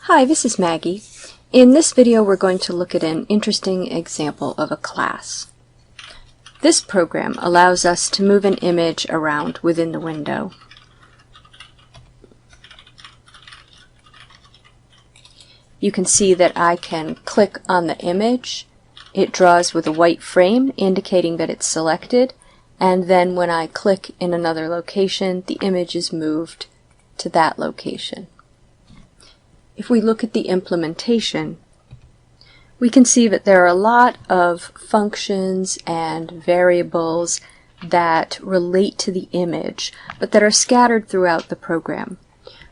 Hi, this is Maggie. In this video we're going to look at an interesting example of a class. This program allows us to move an image around within the window. You can see that I can click on the image. It draws with a white frame indicating that it's selected, and then when I click in another location, the image is moved to that location. If we look at the implementation, we can see that there are a lot of functions and variables that relate to the image, but that are scattered throughout the program.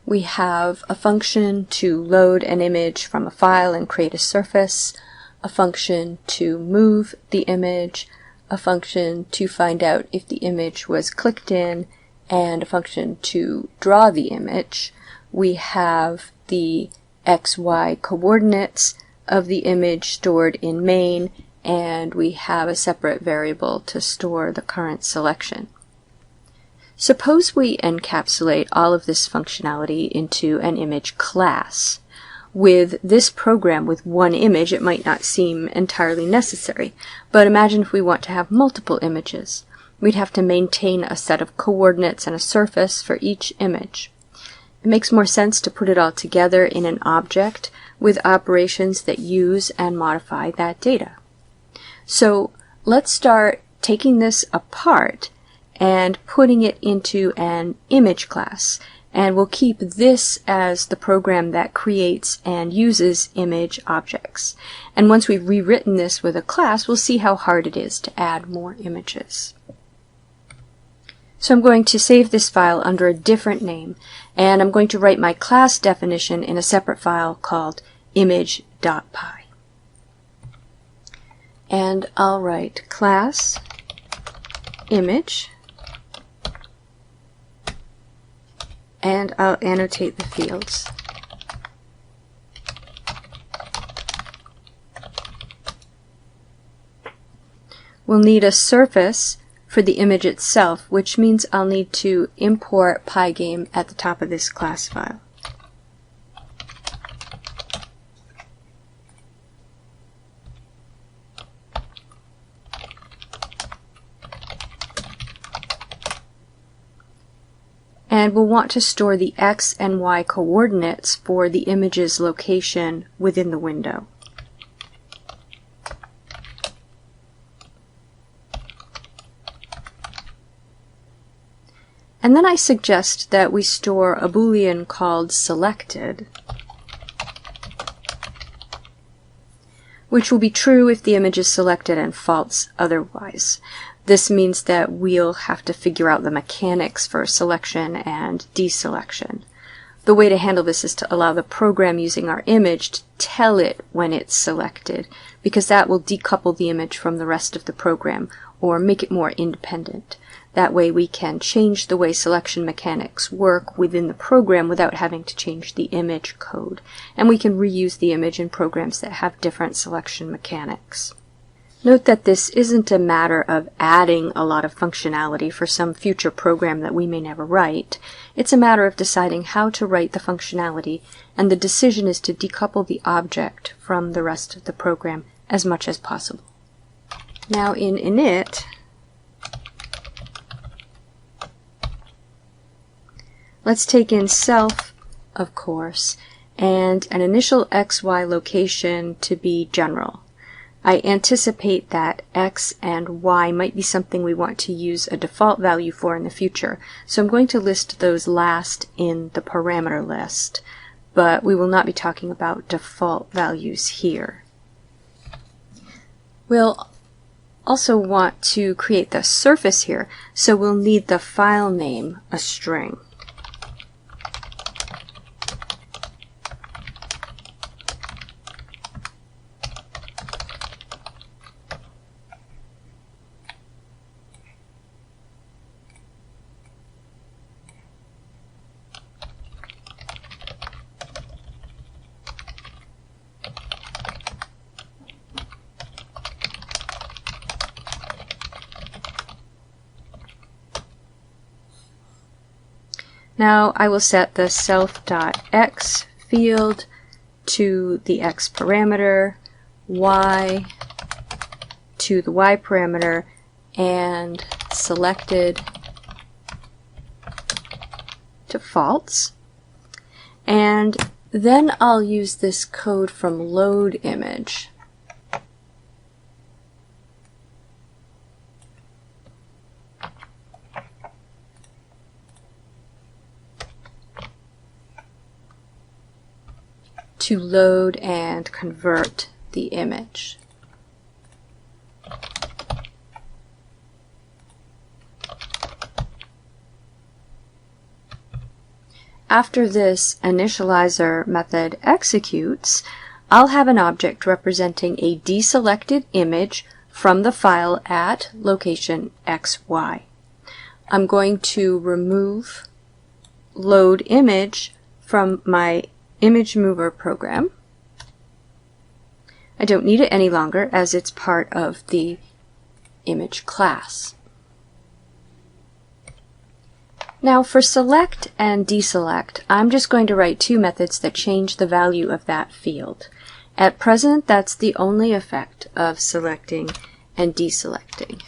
We have a function to load an image from a file and create a surface, a function to move the image, a function to find out if the image was clicked in, and a function to draw the image. We have the XY coordinates of the image stored in main, and we have a separate variable to store the current selection. Suppose we encapsulate all of this functionality into an image class. With this program with one image, it might not seem entirely necessary, but imagine if we want to have multiple images. We'd have to maintain a set of coordinates and a surface for each image. It makes more sense to put it all together in an object with operations that use and modify that data. So let's start taking this apart and putting it into an image class. And we'll keep this as the program that creates and uses image objects. And once we've rewritten this with a class, we'll see how hard it is to add more images. So I'm going to save this file under a different name, and I'm going to write my class definition in a separate file called image.py. And I'll write class image, and I'll annotate the fields. We'll need a surface for the image itself, which means I'll need to import pygame at the top of this class file. And we'll want to store the X and Y coordinates for the image's location within the window. And then I suggest that we store a Boolean called selected, which will be true if the image is selected and false otherwise. This means that we'll have to figure out the mechanics for selection and deselection. The way to handle this is to allow the program using our image to tell it when it's selected, because that will decouple the image from the rest of the program or make it more independent. That way we can change the way selection mechanics work within the program without having to change the image code. And we can reuse the image in programs that have different selection mechanics. Note that this isn't a matter of adding a lot of functionality for some future program that we may never write. It's a matter of deciding how to write the functionality, and the decision is to decouple the object from the rest of the program as much as possible. Now in init, let's take in self, of course, and an initial XY location to be general. I anticipate that X and Y might be something we want to use a default value for in the future, so I'm going to list those last in the parameter list, but we will not be talking about default values here. We'll also want to create the surface here, so we'll need the file name, a string. Now I will set the self.x field to the x parameter, y to the y parameter, and selected to false. And then I'll use this code from load image to load and convert the image. After this initializer method executes, I'll have an object representing a deselected image from the file at location XY. I'm going to remove load image from my image mover program. I don't need it any longer as it's part of the image class. Now for select and deselect, I'm just going to write two methods that change the value of that field. At present, that's the only effect of selecting and deselecting.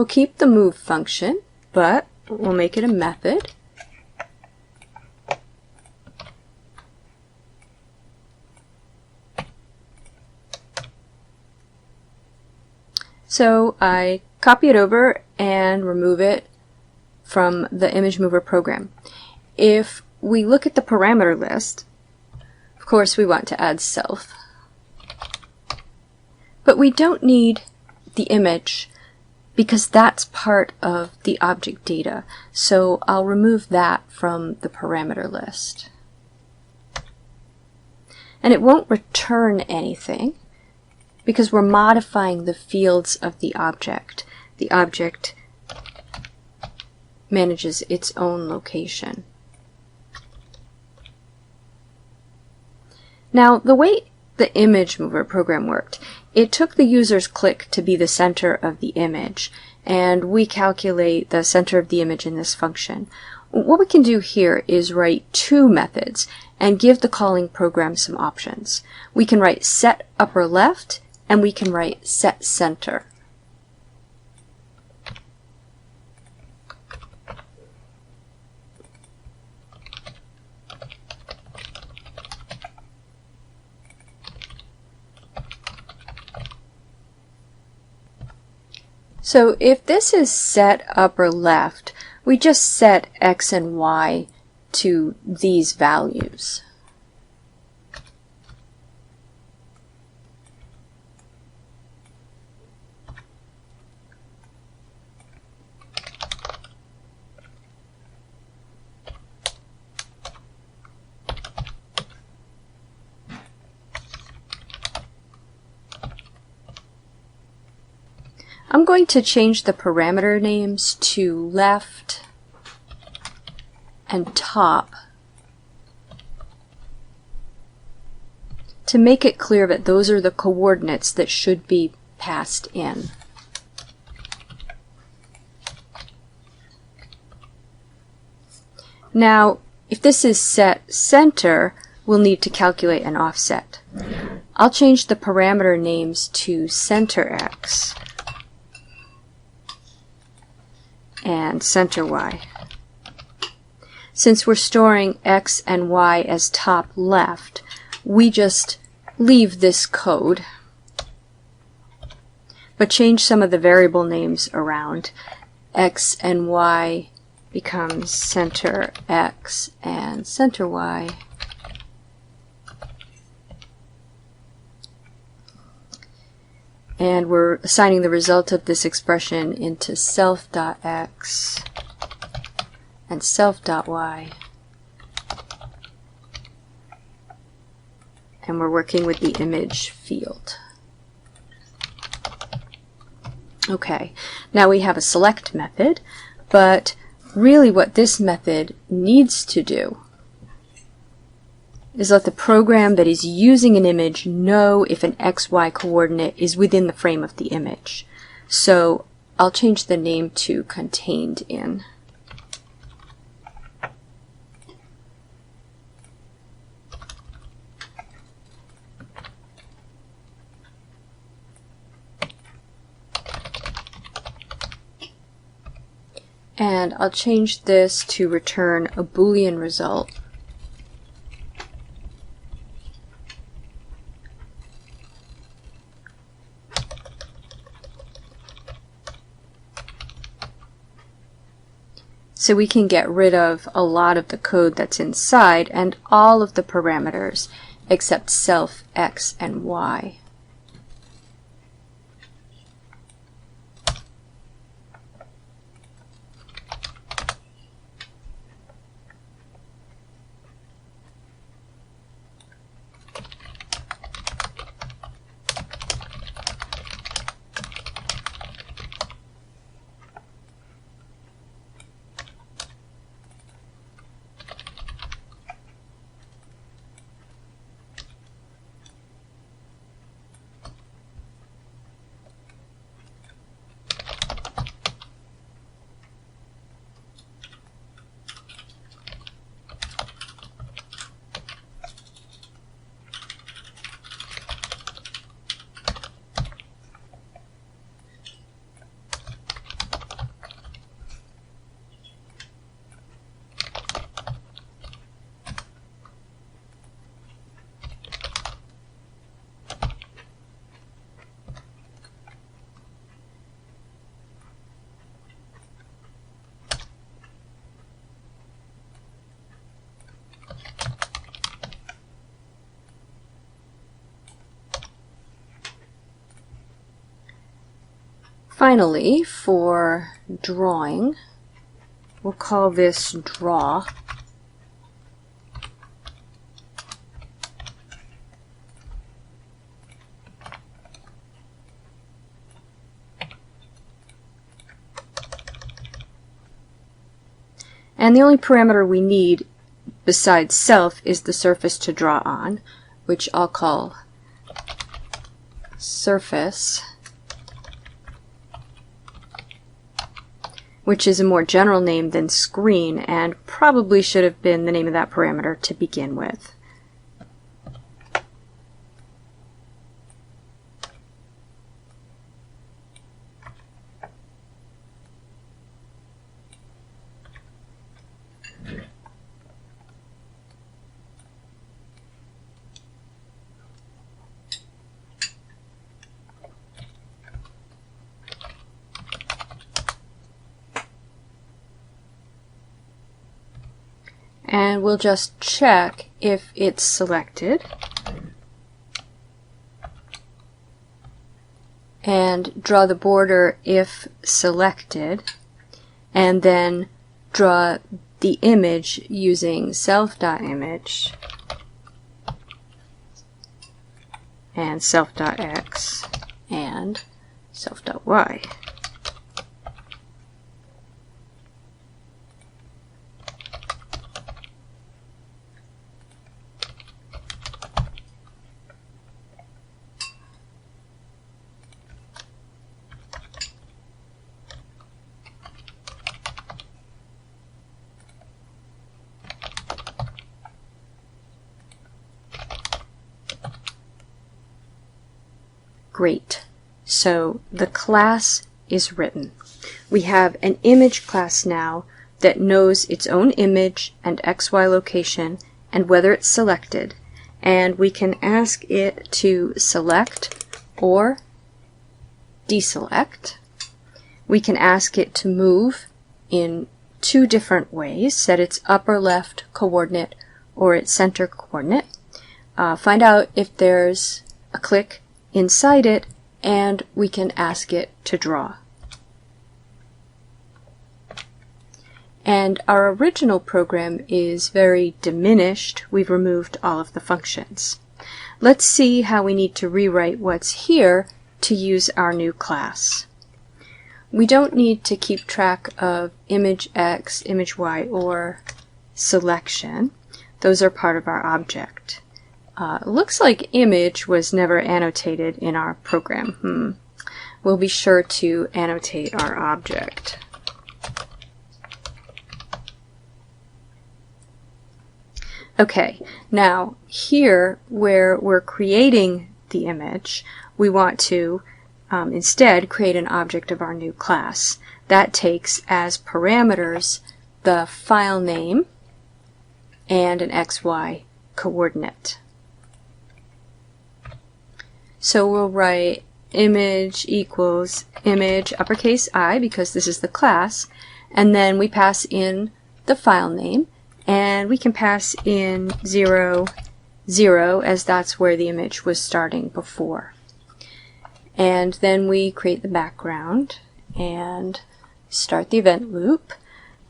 We'll keep the move function, but we'll make it a method. So I copy it over and remove it from the image mover program. If we look at the parameter list, of course we want to add self. But we don't need the image because that's part of the object data. So I'll remove that from the parameter list. And it won't return anything because we're modifying the fields of the object. The object manages its own location. Now, the way the image mover program worked, it took the user's click to be the center of the image, and we calculate the center of the image in this function. What we can do here is write two methods and give the calling program some options. We can write set upper left and we can write set center. So if this is set upper left, we just set x and y to these values. I'm going to change the parameter names to left and top to make it clear that those are the coordinates that should be passed in. Now, if this is set center, we'll need to calculate an offset. I'll change the parameter names to center x and center y. Since we're storing x and y as top left, we just leave this code, but change some of the variable names around. X and y becomes center x and center y. And we're assigning the result of this expression into self.x and self.y. And we're working with the image field. Okay, now we have a select method, but really what this method needs to do is let the program that is using an image know if an XY coordinate is within the frame of the image. So I'll change the name to contained in. And I'll change this to return a Boolean result. So we can get rid of a lot of the code that's inside and all of the parameters except self, x, and y. Finally, for drawing, we'll call this draw. And the only parameter we need besides self is the surface to draw on, which I'll call surface, which is a more general name than screen and probably should have been the name of that parameter to begin with. And we'll just check if it's selected and draw the border if selected, and then draw the image using self.image and self.x and self.y. Great. So the class is written. We have an image class now that knows its own image and XY location and whether it's selected, and we can ask it to select or deselect. We can ask it to move in two different ways: set its upper left coordinate or its center coordinate. Find out if there's a click inside it and we can ask it to draw. And our original program is very diminished. We've removed all of the functions. Let's see how we need to rewrite what's here to use our new class. We don't need to keep track of image X, image Y, or selection. Those are part of our object. Looks like image was never annotated in our program. We'll be sure to annotate our object. Okay, now here where we're creating the image, we want to instead create an object of our new class. That takes as parameters the file name and an XY coordinate. So we'll write image equals image uppercase I, because this is the class, and then we pass in the file name. And we can pass in 0, 0, as that's where the image was starting before. And then we create the background and start the event loop.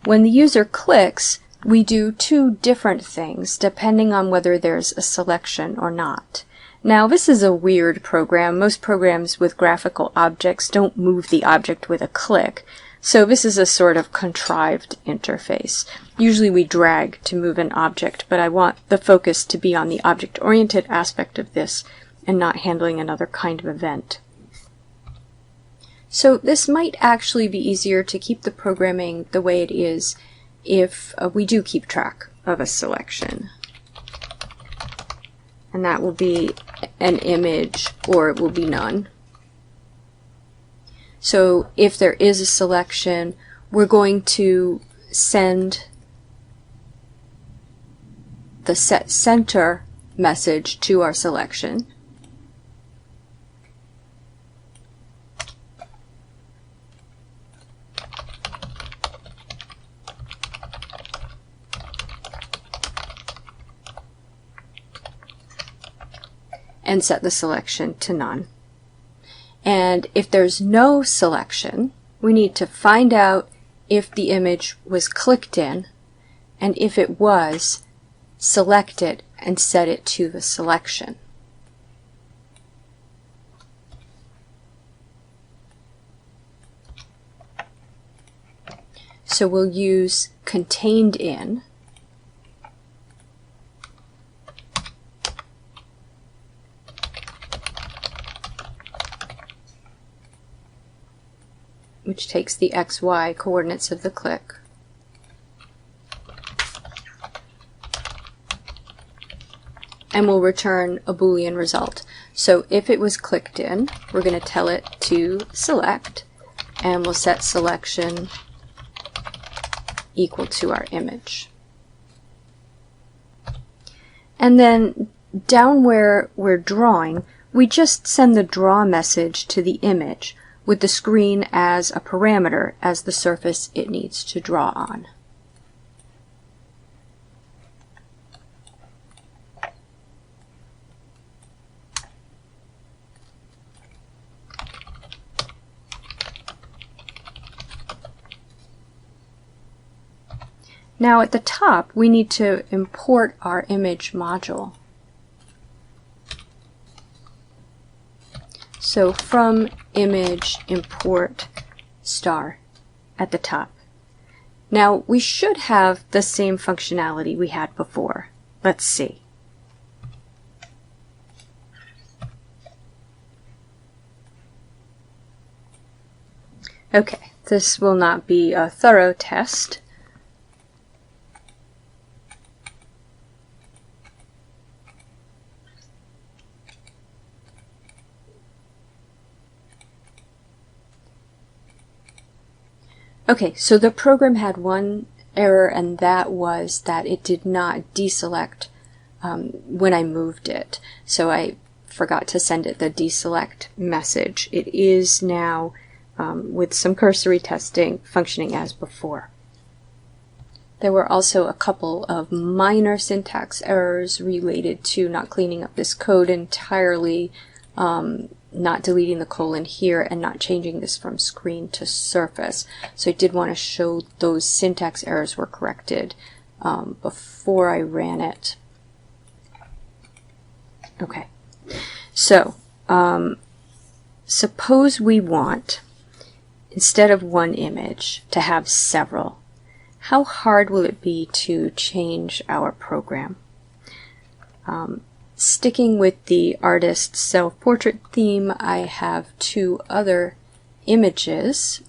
When the user clicks, we do two different things depending on whether there's a selection or not. Now, this is a weird program. Most programs with graphical objects don't move the object with a click. So this is a sort of contrived interface. Usually we drag to move an object, but I want the focus to be on the object-oriented aspect of this and not handling another kind of event. So this might actually be easier to keep the programming the way it is if we do keep track of a selection. And that will be an image, or it will be none. So if there is a selection, we're going to send the set center message to our selection. And set the selection to none. And if there's no selection, we need to find out if the image was clicked in, and if it was, select it and set it to the selection. So we'll use contained in, which takes the XY coordinates of the click. And will return a Boolean result. So if it was clicked in, we're going to tell it to select, and we'll set selection equal to our image. And then down where we're drawing, we just send the draw message to the image, with the screen as a parameter as the surface it needs to draw on. Now at the top, we need to import our image module. So from image import star at the top. Now we should have the same functionality we had before. Let's see. Okay, this will not be a thorough test. Okay, so the program had one error, and that was that it did not deselect when I moved it. So I forgot to send it the deselect message. It is now, with some cursory testing, functioning as before. There were also a couple of minor syntax errors related to not cleaning up this code entirely. not deleting the colon here and not changing this from screen to surface. So I did want to show those syntax errors were corrected before I ran it. Okay, so suppose we want, instead of one image, to have several. How hard will it be to change our program? Sticking with the artist self-portrait theme, I have two other images.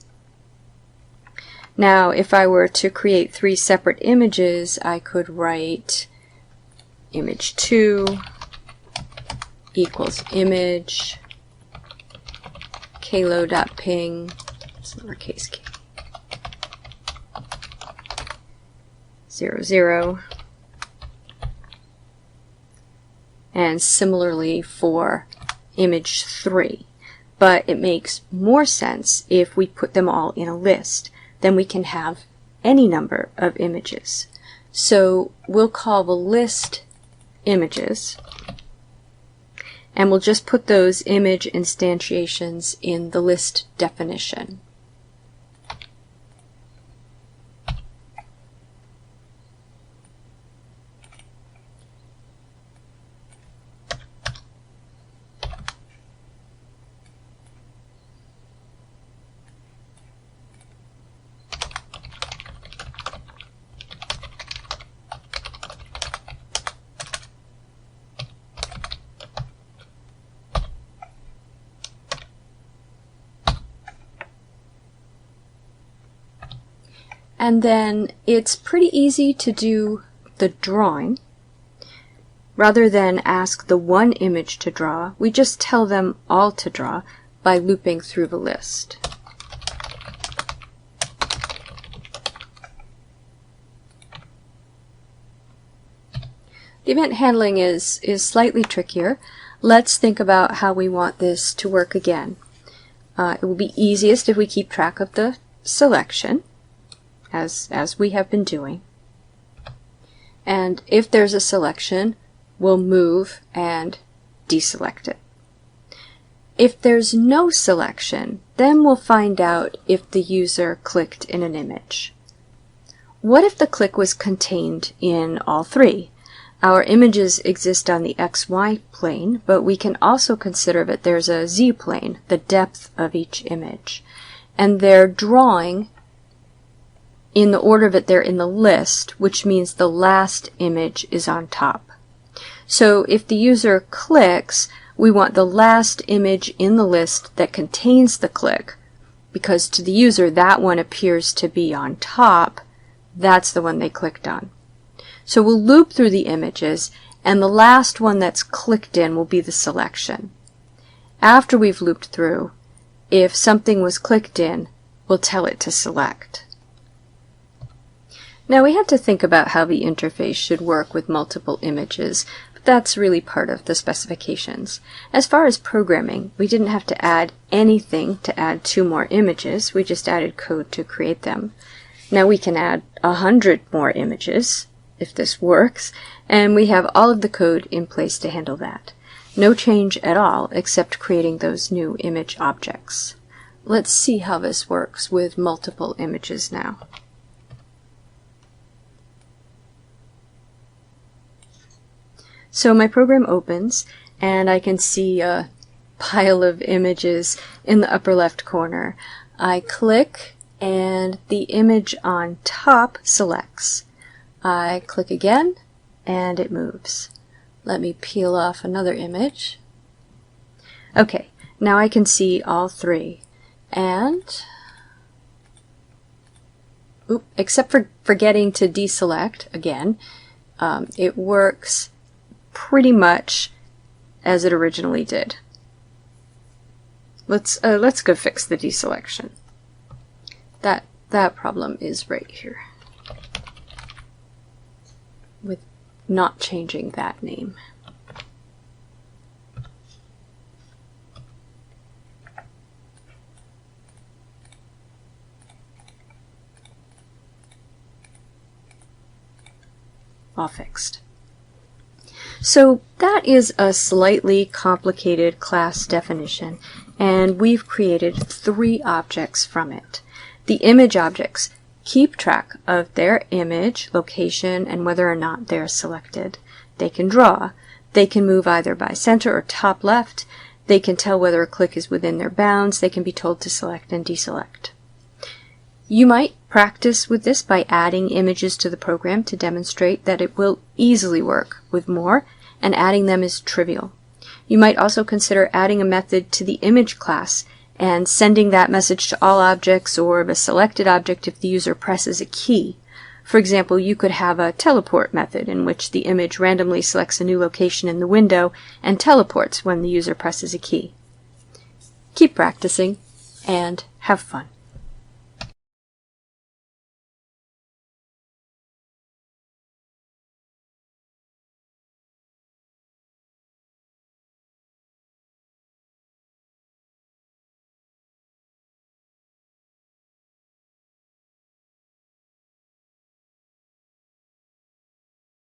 Now, if I were to create three separate images, I could write image 2 equals image klo.ping, it's lowercase k, 0, 0. And similarly for image 3. But it makes more sense if we put them all in a list. Then we can have any number of images. So we'll call the list images, and we'll just put those image instantiations in the list definition. And then it's pretty easy to do the drawing. Rather than ask the one image to draw, we just tell them all to draw by looping through the list. The event handling is slightly trickier. Let's think about how we want this to work again. It will be easiest if we keep track of the selection, as we have been doing. And if there's a selection, we'll move and deselect it. If there's no selection, then we'll find out if the user clicked in an image. What if the click was contained in all three? Our images exist on the XY plane, but we can also consider that there's a Z plane, the depth of each image. And they're drawing in the order that they're in the list, which means the last image is on top. So if the user clicks, we want the last image in the list that contains the click, because to the user that one appears to be on top. That's the one they clicked on. So we'll loop through the images, and the last one that's clicked in will be the selection. After we've looped through, if something was clicked in, we'll tell it to select. Now we have to think about how the interface should work with multiple images, but that's really part of the specifications. As far as programming, we didn't have to add anything to add 2 more images, we just added code to create them. Now we can add 100 more images, if this works, and we have all of the code in place to handle that. No change at all except creating those new image objects. Let's see how this works with multiple images now. So my program opens, and I can see a pile of images in the upper left corner. I click, and the image on top selects. I click again, and it moves. Let me peel off another image. Okay, now I can see all 3. And, except for forgetting to deselect again, it works pretty much as it originally did. Let's go fix the deselection. That problem is right here with not changing that name. All fixed. So That is a slightly complicated class definition, and we've created 3 objects from it. The image objects keep track of their image, location, and whether or not they're selected. They can draw. They can move either by center or top left. They can tell whether a click is within their bounds. They can be told to select and deselect. You might practice with this by adding images to the program to demonstrate that it will easily work with more, and adding them is trivial. You might also consider adding a method to the image class and sending that message to all objects or a selected object if the user presses a key. For example, you could have a teleport method in which the image randomly selects a new location in the window and teleports when the user presses a key. Keep practicing and have fun.